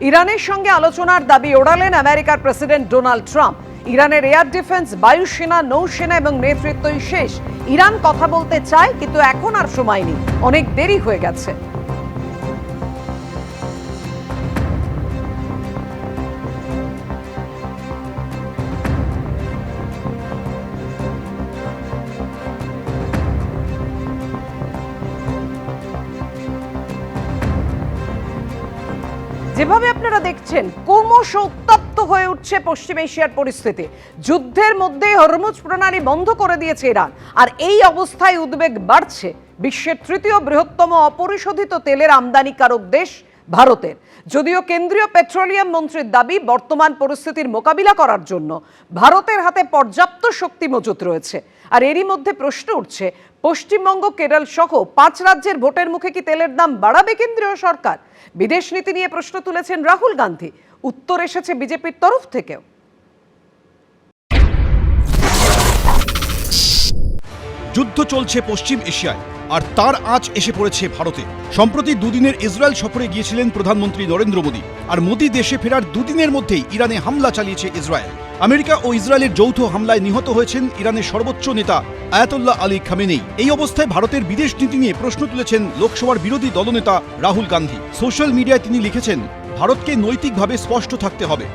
ইরানের সঙ্গে আলোচনার দাবি ওড়ালেন আমেরিকার প্রেসিডেন্ট ডোনাল্ড ট্রাম্প। ইরানের এয়ার ডিফেন্স, বায়ুসেনা, নৌসেনা এবং নেতৃত্বই শেষ। ইরান কথা বলতে চায়, কিন্তু এখন আর সময় নেই, অনেক দেরি হয়ে গেছে। যেভাবে আপনারা দেখছেন, ক্রমশ উত্তপ্ত হয়ে উঠছে পশ্চিম এশিয়ার পরিস্থিতি। যুদ্ধের মধ্যে হরমুজ প্রণালী বন্ধ করে দিয়েছে ইরান, আর এই অবস্থায় উদ্বেগ বাড়ছে বিশ্বের তৃতীয় বৃহত্তম অপরিশোধিত তেলের আমদানিকারক দেশ ভারতের। যদিও কেন্দ্রীয় পেট্রোলিয়াম মন্ত্রীর দাবি, বর্তমান পরিস্থিতির মোকাবিলা করার জন্য ভারতের হাতে পর্যাপ্ত শক্তি মজুত রয়েছে। আর এরই মধ্যে প্রশ্ন উঠছে, পশ্চিমবঙ্গ, কেরল সহ 5 রাজ্যের ভোটের মুখে কি তেলের দাম বাড়াবে কেন্দ্রীয় সরকার? বিদেশ নীতি নিয়ে প্রশ্ন তুলেছেন রাহুল গান্ধী। উত্তর এসেছে বিজেপির তরফ থেকেও। যুদ্ধ চলছে পশ্চিম এশিয়ায়, আর তার আঁচ এসে পড়েছে ভারতে। সম্প্রতি দুদিনের ইসরায়েল সফরে গিয়েছিলেন প্রধানমন্ত্রী নরেন্দ্র মোদী, আর মোদী দেশে ফেরার দুদিনের মধ্যেই ইরানে হামলা চালিয়েছে ইসরায়েল। আমেরিকা ও ইসরায়েলের যৌথ হামলায় নিহত হয়েছেন ইরানের সর্বোচ্চ নেতা আয়াতুল্লাহ আলী খামেনেই। এই অবস্থায় ভারতের বিদেশ নীতি নিয়ে প্রশ্ন তুলেছেন লোকসভার বিরোধী দলনেতা রাহুল গান্ধী। সোশ্যাল মিডিয়ায় তিনি লিখেছেন, ভারতকে নৈতিকভাবে স্পষ্ট থাকতে হবে।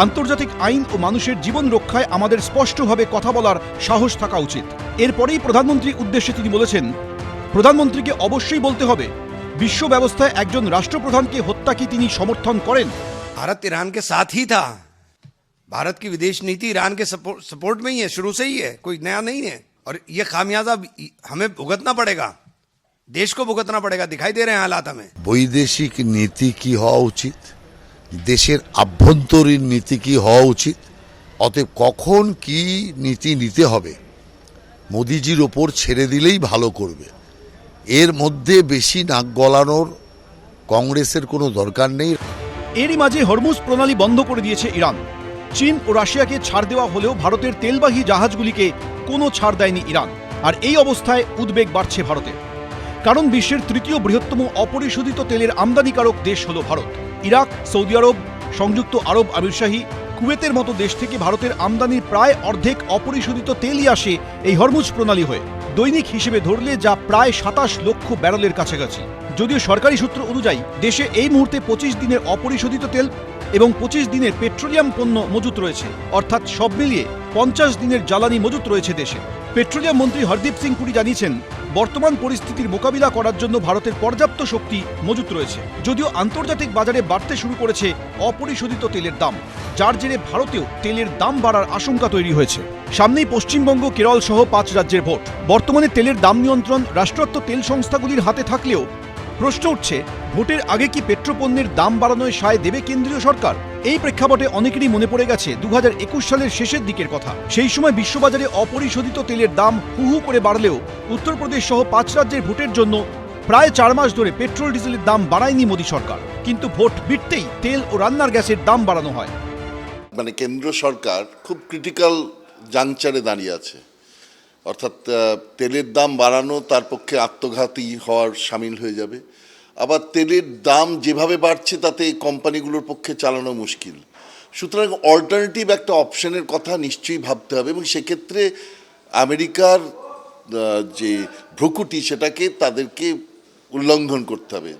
আন্তর্জাতিক আইন ও মানুষের জীবন রক্ষায় আমাদের স্পষ্টভাবে কথা বলার সাহস থাকা উচিত। এরপরেই প্রধানমন্ত্রীর উদ্দেশ্যে তিনি বলেছেন, প্রধানমন্ত্রীকে অবশ্যই বলতে হবে, বিশ্ব ব্যবস্থায় একজন রাষ্ট্রপ্রধানকে হত্যা কি তিনি সমর্থন করেন? भारत ईरान के साथ ही था। भारत की विदेश नीति ईरान के सपोर्ट में ही है, शुरू से ही है, कोई नया नहीं है। और ये खामियाजा हमें भुगतना पड़ेगा, देश को भुगतना पड़ेगा। दिखाई दे रहे हैं हालात हमें। বৈদেশিক নীতি কি হওয়া উচিত, দেশের আভ্যন্তরীণ নীতি কি হওয়া উচিত, অতএব কখন কি নীতি নিতে হবে মোদিজির ওপর ছেড়ে দিলেই ভালো করবে। এর মধ্যে বেশি নাক গলানোর কংগ্রেসের কোনো দরকার নেই। এরই মাঝে হরমুজ প্রণালী বন্ধ করে দিয়েছে ইরান। চীন ও রাশিয়াকে ছাড় দেওয়া হলেও ভারতের তেলবাহী জাহাজগুলিকে কোনো ছাড় দেয়নি ইরান। আর এই অবস্থায় উদ্বেগ বাড়ছে ভারতে, কারণ বিশ্বের তৃতীয় বৃহত্তম অপরিশোধিত তেলের আমদানিকারক দেশ হল ভারত। ইরাক, সৌদি আরব, সংযুক্ত আরব আমিরশাহী, কুয়েতের মতো দেশ থেকে ভারতের আমদানির প্রায় অর্ধেক অপরিশোধিত তেলই আসে এই হরমুজ প্রণালী হয়ে। দৈনিক হিসেবে ধরলে যা প্রায় 27 লক্ষ ব্যারেলের কাছাকাছি। যদিও সরকারি সূত্র অনুযায়ী দেশে এই মুহূর্তে 25 দিনের অপরিশোধিত তেল এবং 25 দিনের পেট্রোলিয়াম পণ্য মজুত রয়েছে, অর্থাৎ সব মিলিয়ে 50 দিনের জ্বালানি মজুত রয়েছে দেশে। পেট্রোলিয়াম মন্ত্রী হরদীপ সিং পুরী জানিয়েছেন, বর্তমান পরিস্থিতির মোকাবিলা করার জন্য ভারতের পর্যাপ্ত শক্তি মজুত রয়েছে। যদিও আন্তর্জাতিক বাজারে বাড়তে শুরু করেছে অপরিশোধিত তেলের দাম, যার জেরে ভারতেও তেলের দাম বাড়ার আশঙ্কা তৈরি হয়েছে। সামনেই পশ্চিমবঙ্গ, কেরল সহ 5 রাজ্যের ভোট। বর্তমানে তেলের দাম নিয়ন্ত্রণ রাষ্ট্রায়ত্ত তেল সংস্থাগুলির হাতে থাকলেও প্রশ্ন উঠছে, ভোটের আগে কি পেট্রোপণ্যের দাম বাড়ানোয় সায় দেবে কেন্দ্রীয় সরকার? এই প্রেক্ষাপটে অনেকেরই মনে পড়ে গেছে 2021 সালের শেষের দিকের কথা। সেই সময় বিশ্ববাজারে অপরিশোধিত তেলের দাম হু হু করে বাড়লেও উত্তরপ্রদেশ সহ 5 রাজ্যের ভোটের জন্য প্রায় 4 মাস ধরে পেট্রোল ডিজেলের দাম বাড়ায়নি মোদী সরকার। কিন্তু ভোট বিটতেই তেল ও রান্নার গ্যাসের দাম বাড়ানো হয়। মানে কেন্দ্র সরকার খুব ক্রিটিক্যাল জাংচারে দাঁড়িয়ে আছে, অর্থাৎ তেলের দাম বাড়ানো তার পক্ষে আত্মঘাতী হওয়ার সামিল হয়ে যাবে। আবার তেলের দাম যেভাবে বাড়ছে তাতে কোম্পানিগুলোর পক্ষে চালানো মুশকিল। সুতরাং অল্টারনেটিভ একটা অপশনের কথা নিশ্চয়ই ভাবতে হবে, এবং সেক্ষেত্রে আমেরিকার যে ভ্রুকুটি সেটাকে তাদেরকে উল্লঙ্ঘন করতে হবে।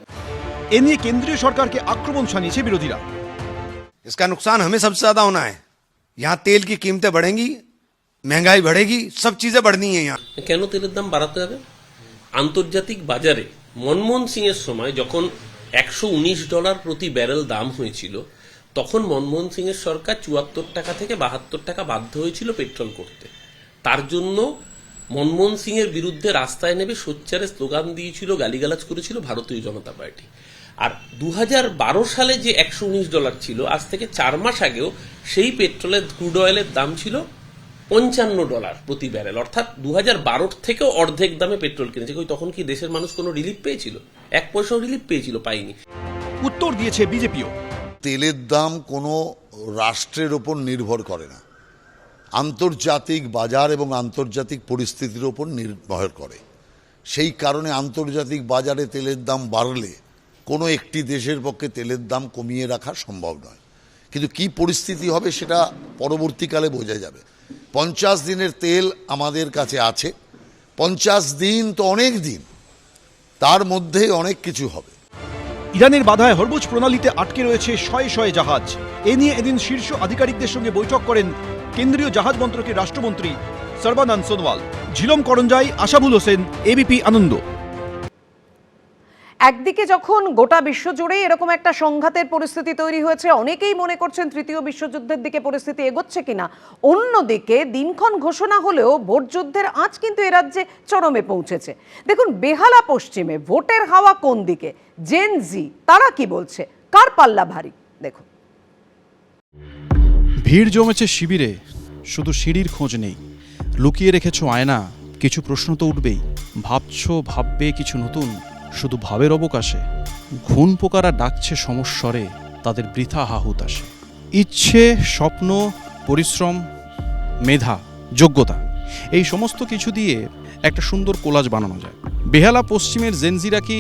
এ নিয়ে কেন্দ্রীয় সরকারকে আক্রমণ শানিয়েছে বিরোধীরা। इसका नुकसान हमें सबसे ज्यादा होना है। यहाँ तेल की कीमतें बढ़ेंगी, महंगाई बढ़ेगी, सब चीजें बढ़नी है। यहाँ কেন তেলের দাম বাড়াতে হবে? আন্তর্জাতিক বাজারে মনমোহন সিং এর সময় যখন $119 প্রতি ব্যারেল দাম হয়েছিল, তখন মনমোহন সিং এর সরকার 74 টাকা থেকে 72 টাকা বাধ্য হয়েছিল পেট্রোল করতে। তার জন্য মনমোহন সিং এর বিরুদ্ধে রাস্তায় নেমে সোচ্চারে স্লোগান দিয়েছিল, গালিগালাজ করেছিল ভারতীয় জনতা পার্টি। আর 2012 সালে যে $119 ছিল, আজ থেকে 4 মাস আগেও সেই পেট্রোলের ক্রুড অয়েলের দাম ছিল $55 প্রতি ব্যারেল, অর্থাৎ 2012 থেকেও অর্ধেক দামে পেট্রোল কিনেছে। তখন কি দেশের মানুষ কোনো রিলিফ পেয়েছিল? 1 পয়সাও রিলিফ পেয়েছিল? পায়নি। উত্তর দিয়েছে বিজেপিও। তেলের দাম কোনো রাষ্ট্রের ওপর নির্ভর করে না, আন্তর্জাতিক বাজার এবং আন্তর্জাতিক পরিস্থিতির ওপর নির্ভর করে। সেই কারণে আন্তর্জাতিক বাজারে তেলের দাম বাড়লে কোনো একটি দেশের পক্ষে তেলের দাম কমিয়ে রাখা সম্ভব নয়, কিন্তু কি পরিস্থিতি হবে সেটা পরবর্তীকালে বোঝা যাবে। 50 দিনের তেল আমাদের কাছে আছে, 50 দিন তো অনেক দিন, তার মধ্যেই অনেক কিছু হবে। ইরানের বাধায় হরমুজ প্রণালীতে আটকে রয়েছে শয়ে শয়ে জাহাজ। এ নিয়ে এদিন শীর্ষ আধিকারিকদের সঙ্গে বৈঠক করেন কেন্দ্রীয় জাহাজ মন্ত্রকের রাষ্ট্রমন্ত্রী সর্বানন্দ সোনোয়াল। ঝিলম করঞ্জাই, আশাবুল হোসেন, এবিপি আনন্দ। একদিকে যখন গোটা বিশ্বজুড়ে এরকম একটা সংঘাতের পরিস্থিতি তৈরি হয়েছে, অনেকেই মনে করছেন তৃতীয় বিশ্বযুদ্ধের দিকে পরিস্থিতি এগোচ্ছে কিনা, অন্যদিকে দিনক্ষণ ঘোষণা হলেও ভোট যুদ্ধের আঁচ কিন্তু এ রাজ্যে চরমে পৌঁছেছে। দেখুন বেহালা পশ্চিমে ভোটের হাওয়া কোন দিকে, জেন জি তারা কি বলছে, কার পাল্লা ভারী দেখুন। ভিড় জমেছে শিবিরে, শুধু সিঁড়ির খোঁজ নেই। লুকিয়ে রেখেছো আয়না, কিছু প্রশ্ন তো উঠবেই। ভাবছো, ভাববে কিছু নতুন, শুধু ভাবের অবকাশে। ঘুণ পোকারা ডাকছে সমস্বরে, তাদের বৃথা হাহুতাশে। ইচ্ছে, স্বপ্ন, পরিশ্রম, মেধা, যোগ্যতা, এই সমস্ত কিছু দিয়ে একটা সুন্দর কোলাজ বানানো যায়। বেহালা পশ্চিমের জেনজিরা কি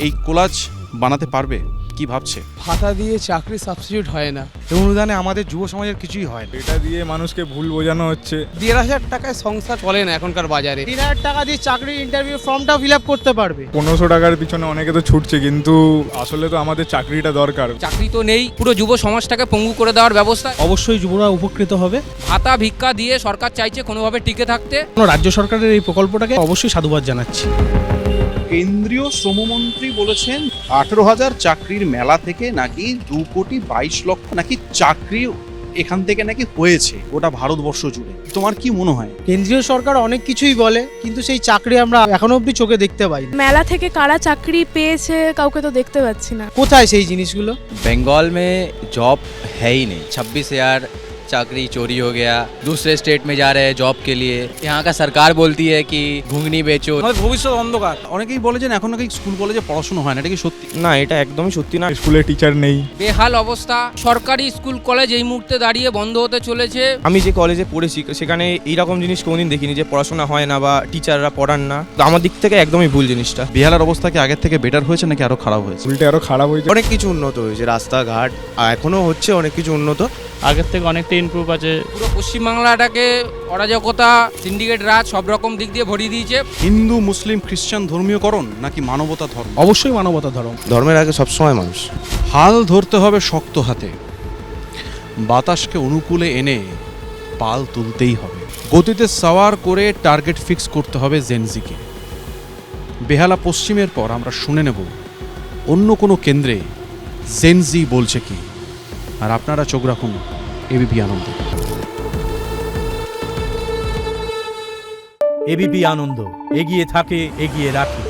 এই কোলাজ বানাতে পারবে? কি ভাবছে? ভাতা দিয়ে চাকরি সাবস্টিটিউট হয় না, এই অনুদানে আমাদের যুব সমাজের কিছুই হয় না। এটা দিয়ে মানুষকে ভুল বোঝানো হচ্ছে। 1,500 টাকায় সংসার চলে না এখনকার বাজারে। 3,000 টাকা দিয়ে চাকরির ইন্টারভিউ ফর্মটা ফিল আপ করতে পারবে। 1500 টাকার পিছনে অনেকে তো ছুটছে, কিন্তু আসলে তো আমাদের চাকরিটা দরকার। চাকরি তো নেই, পুরো যুব সমাজটাকে পঙ্গু করে দেওয়ার ব্যবস্থা। অবশ্যই যুবরা উপকৃত হবে। ভাতা ভিক্ষা দিয়ে সরকার চাইছে কোনোভাবে টিকে থাকতে। রাজ্য সরকারের এই প্রকল্পটাকে অবশ্যই সাধুবাদ জানাচ্ছি। কেন্দ্রীয় শ্রমমন্ত্রী বলেছেন 18,000 চাকরির মেলা থেকে নাকি 2,22,00,000 নাকি চাকরি এখান থেকে নাকি হয়েছে গোটা ভারতবর্ষ জুড়ে। তোমার কি মনে হয়? কেন্দ্রীয় সরকার অনেক কিছুই বলে, কিন্তু সেই চাকরি আমরা এখনো অবধি চোখে দেখতে পাই না। मेला থেকে কারা চাকরি পেয়েছে কাউকে তো দেখতে পাচ্ছি না। কোথায় সেই জিনিসগুলো? बंगाल में जॉब है ही नहीं। 26,000 चाकरी चोरी हो गया, दूसरे स्टेट में जा रहे हैं जॉब के लिए। यहाँ का सरकार बोलती है कि घुंगनी बेचो। ভবিষ্যৎ অন্ধকার। অনেকেই বলে যে এখন নাকি স্কুল কলেজে পড়াশোনা হয় না, এটা কি সত্যি? না, এটা একদমই সত্যি না। স্কুলে টিচার নেই। বেহাল অবস্থা, সরকারি স্কুল কলেজ এই মুহূর্তে দাঁড়িয়ে বন্ধ হতে চলেছে। আমি যে কলেজে পড়েছি সেখানে এইরকম জিনিস কোনোদিন দেখিনি যে পড়াশোনা হয় না বা টিচাররা পড়ান না। তো আমার দিক থেকে একদমই ভুল জিনিসটা। বেহালার অবস্থা কি আগের থেকে বেটার হয়েছে নাকি আরো খারাপ হয়েছে? উল্টে আরো খারাপ হয়েছে। অনেক কিছু উন্নত হয়েছে, রাস্তাঘাট এখনো হচ্ছে অনেক কিছু উন্নত, আগের থেকে অনেকটা ইমপ্রুভ আছে। পুরো পশ্চিমবাংলাটাকে অরাজকতা, সিন্ডিকেট রাজ সব রকম দিক দিয়ে ভরিয়ে দিয়েছে। হিন্দু, মুসলিম, খ্রিস্টান ধর্মীয়করণ নাকি মানবতা ধর্ম? অবশ্যই মানবতা ধর্ম। ধর্মের আগে সবসময় মানুষ। হাল ধরতে হবে শক্ত হাতে, বাতাসকে অনুকূলে এনে পাল তুলতেই হবে। গতিতে সাওয়ার করে টার্গেট ফিক্স করতে হবে জেনজিকে। বেহালা পশ্চিমের পর আমরা শুনে নেব অন্য কোনো কেন্দ্রে জেনজি বলছে কি। আর আপনারা চোখ রাখুন এবিপি আনন্দ। এবিপি আনন্দ, এগিয়ে থাকে, এগিয়ে রাখে।